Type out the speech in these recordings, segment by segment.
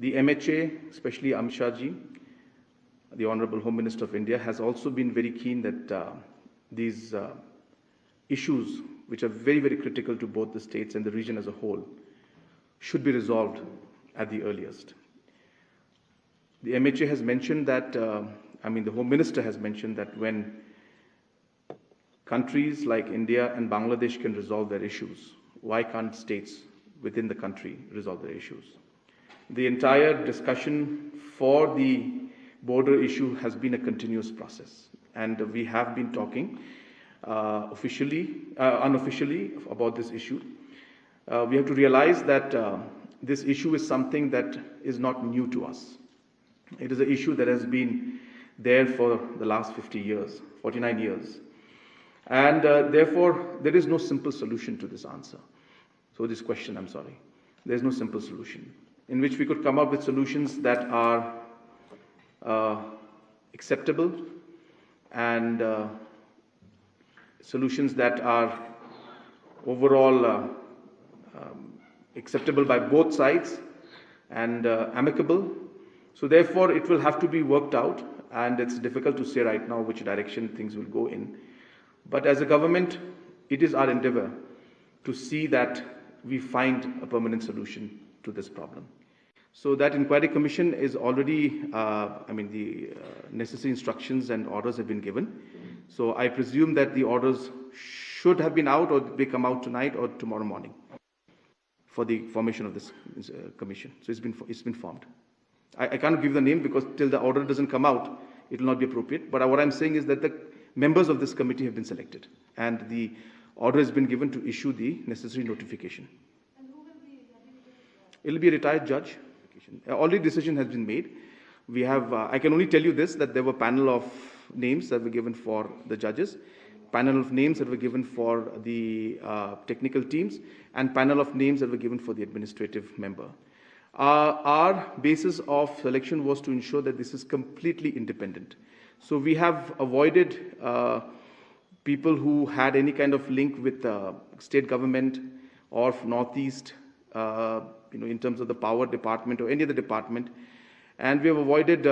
The MHA, especially Amit Shah ji, the Honorable Home Minister of India, has also been very keen that these issues, which are very, very critical to both the states and the region as a whole, should be resolved at the earliest. The MHA has mentioned that, the Home Minister has mentioned that when countries like India and Bangladesh can resolve their issues, why can't states within the country resolve their issues? The entire discussion for the border issue has been a continuous process, and we have been talking unofficially about this issue. We have to realize that this issue is something that is not new to us. It is an issue that has been there for the last 49 years. And therefore, there is no simple solution to this answer. So this question, there is no simple solution in which we could come up with solutions that are acceptable and solutions that are overall acceptable by both sides and amicable. So therefore, it will have to be worked out, and it's difficult to say right now which direction things will go in. But as a government, it is our endeavor to see that we find a permanent solution to this problem. So that inquiry commission is already, the necessary instructions and orders have been given. So I presume that the orders should have been out, or they come out tonight or tomorrow morning for the formation of this commission. So it's been formed. I can't give the name because till the order doesn't come out, it will not be appropriate. But what I'm saying is that the members of this committee have been selected, and the order has been given to issue the necessary notification. And who will be heading this? It will be a retired judge. Already decision has been made. We have, I can only tell you this, that there were panel of names that were given for the judges, panel of names that were given for the technical teams, and panel of names that were given for the administrative member. Our basis of selection was to ensure that this is completely independent. So we have avoided people who had any kind of link with state government or Northeast, in terms of the power department or any other department. And we have avoided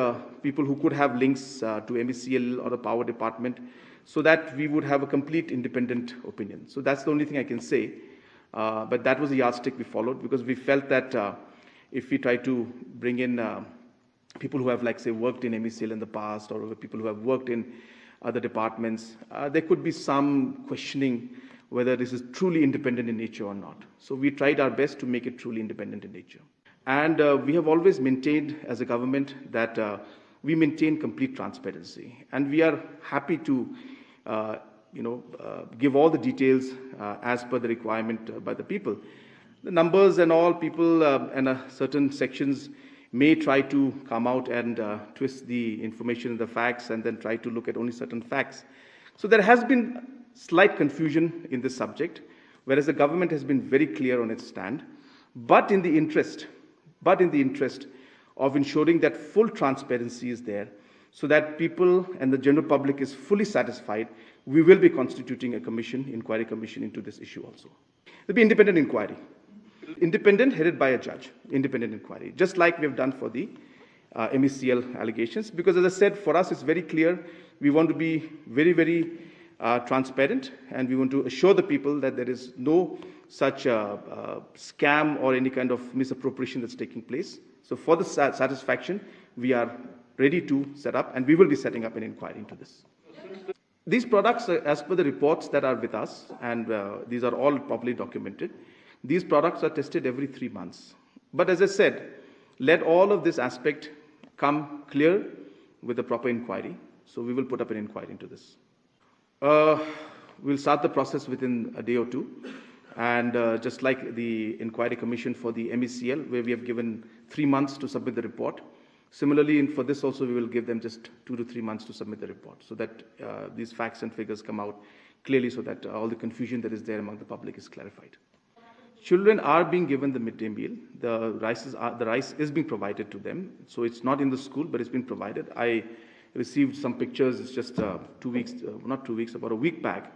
people who could have links to MECL or the power department, so that we would have a complete independent opinion. So that's the only thing I can say. But that was the yardstick we followed, because we felt that if we try to bring in people who have, worked in MECL in the past, or people who have worked in other departments, there could be some questioning whether this is truly independent in nature or not. So we tried our best to make it truly independent in nature. And we have always maintained as a government that we maintain complete transparency. And we are happy to give all the details as per the requirement by the people. The numbers and all, people and certain sections may try to come out and twist the information and the facts, and then try to look at only certain facts. So there has been slight confusion in this subject, whereas the government has been very clear on its stand. But in the interest of ensuring that full transparency is there, so that people and the general public is fully satisfied, we will be constituting a inquiry commission into this issue also. There will be independent inquiry. Independent, headed by a judge, independent inquiry, just like we have done for the MECL allegations. Because as I said, for us it's very clear, we want to be very, very transparent, and we want to assure the people that there is no such scam or any kind of misappropriation that's taking place. So for the satisfaction, we are ready to set up, and we will be setting up an inquiry into this. These products, as per the reports that are with us, and these are all properly documented, these products are tested every 3 months. But as I said, let all of this aspect come clear with the proper inquiry. So we will put up an inquiry into this. We'll start the process within a day or two. And just like the inquiry commission for the MECL, where we have given 3 months to submit the report, similarly, for this also, we will give them just 2 to 3 months to submit the report, so that these facts and figures come out clearly, so that all the confusion that is there among the public is clarified. Children are being given the midday meal. The rice is being provided to them. So it's not in the school, but it's been provided. I received some pictures. It's just about a week back,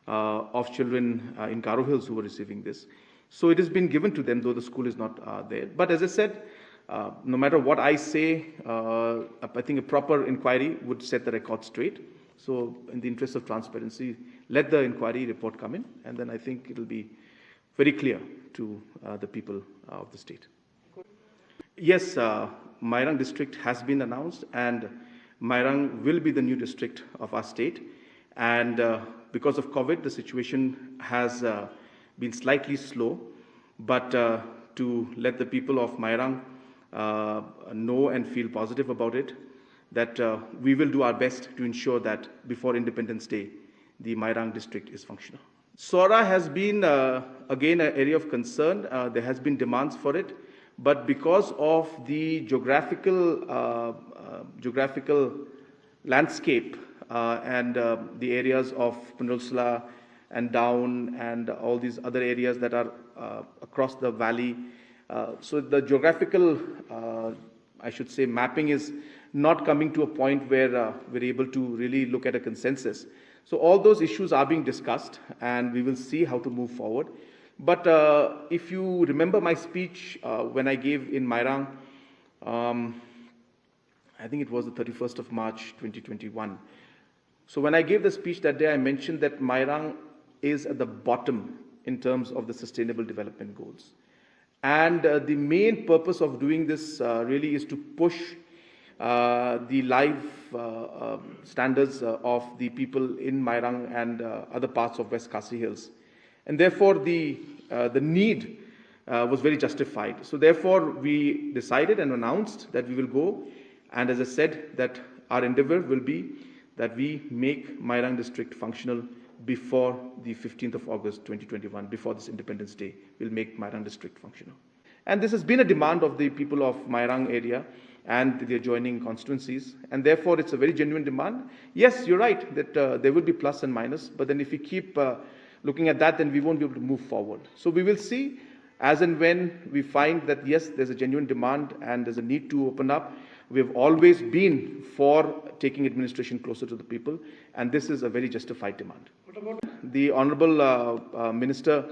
of children in Garo Hills who were receiving this. So it has been given to them, though the school is not there. But as I said, no matter what I say, I think a proper inquiry would set the record straight. So, in the interest of transparency, let the inquiry report come in, and then I think it will be very clear to the people of the state. Yes, Mairang district has been announced, and Mairang will be the new district of our state. And because of COVID, the situation has been slightly slow. But to let the people of Mairang know and feel positive about it, that we will do our best to ensure that before Independence Day, the Mairang district is functional. Sora has been, again, an area of concern. There has been demands for it. But because of the geographical landscape and the areas of Peninsula and down and all these other areas that are across the valley, so the geographical, I should say, mapping is not coming to a point where we're able to really look at a consensus. So all those issues are being discussed, and we will see how to move forward. But if you remember my speech when I gave in Mairang, I think it was the 31st of March 2021. So when I gave the speech that day, I mentioned that Mairang is at the bottom in terms of the Sustainable Development Goals. And the main purpose of doing this really is to push the life standards of the people in Mairang and other parts of West Khasi Hills. And therefore, the need was very justified. So therefore, we decided and announced that we will go. And as I said, that our endeavor will be that we make Mairang district functional before the 15th of August 2021, before this Independence Day. We'll make Mairang district functional. And this has been a demand of the people of Mairang area and the adjoining constituencies. And therefore, it's a very genuine demand. Yes, you're right that there will be plus and minus. But then if we keep looking at that, then we won't be able to move forward. So we will see as and when we find that, yes, there's a genuine demand and there's a need to open up. We have always been for taking administration closer to the people, and this is a very justified demand. The Honorable Minister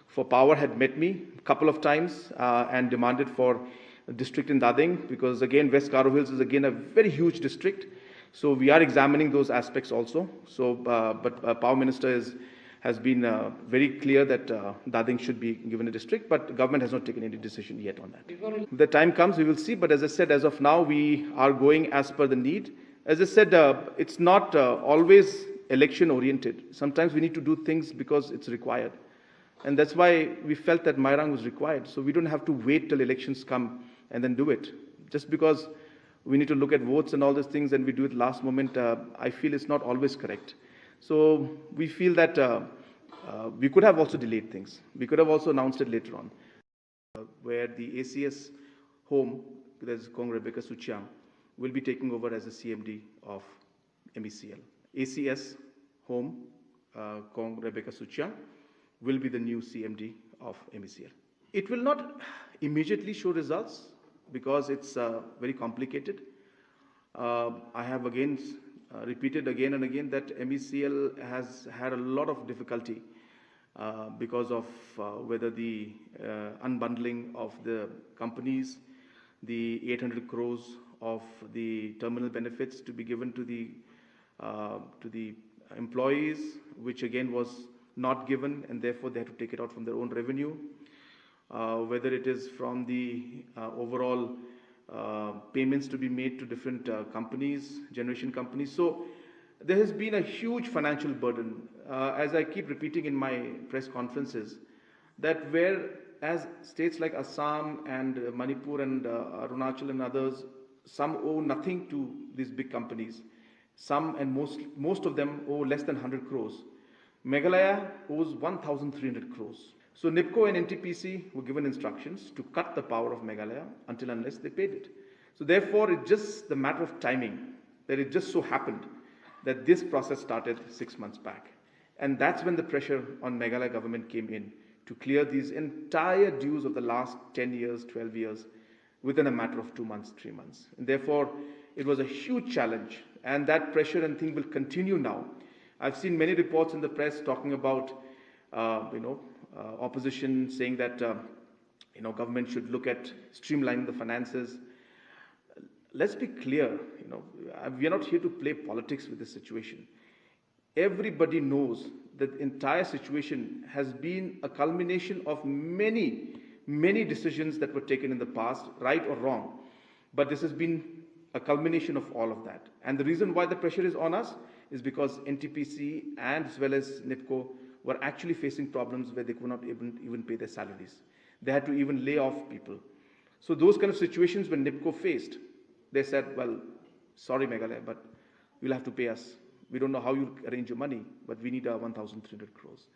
for Power had met me a couple of times and demanded for a district in Dading, because again, West Garo Hills is again a very huge district. So we are examining those aspects also. So, but Power Minister has been very clear that Dading should be given a district, but government has not taken any decision yet on that. If the time comes, we will see. But as I said, as of now, we are going as per the need. As I said, it's not always election-oriented. Sometimes we need to do things because it's required. And that's why we felt that Mairang was required. So we don't have to wait till elections come and then do it. Just because we need to look at votes and all these things and we do it last moment, I feel it's not always correct. So we feel that we could have also delayed things. We could have also announced it later on, where the ACS home, there's Kong Rebecca Suchiang, will be taking over as the CMD of MECL. ACS home, Kong Rebecca Suchiang, will be the new CMD of MECL. It will not immediately show results because it's very complicated. I have again repeated again and again that MECL has had a lot of difficulty because of whether the unbundling of the companies, the 800 crores of the terminal benefits to be given to the employees, which again was not given, and therefore they had to take it out from their own revenue. Whether it is from the overall payments to be made to different companies, generation companies. So there has been a huge financial burden. As I keep repeating in my press conferences, that whereas states like Assam and Manipur and Arunachal and others, some owe nothing to these big companies. Some and most of them owe less than 100 crores. Meghalaya owes 1,300 crores. So NIPCO and NTPC were given instructions to cut the power of Meghalaya until unless they paid it. So therefore, it's just the matter of timing that it just so happened that this process started 6 months back. And that's when the pressure on Meghalaya government came in to clear these entire dues of the last 10 years, 12 years within a matter of 2 months, 3 months. And therefore, it was a huge challenge. And that pressure and thing will continue now. I've seen many reports in the press talking about, opposition saying that government should look at streamlining the finances. Let's be clear, we are not here to play politics with this situation. Everybody knows that the entire situation has been a culmination of many, many decisions that were taken in the past, right or wrong. But this has been a culmination of all of that. And the reason why the pressure is on us is because NTPC and as well as NIPCO were actually facing problems where they could not even pay their salaries. They had to even lay off people. So those kind of situations when NIPCO faced, they said, well, sorry Meghalaya, but you'll have to pay us. We don't know how you'll arrange your money, but we need our 1,300 crores.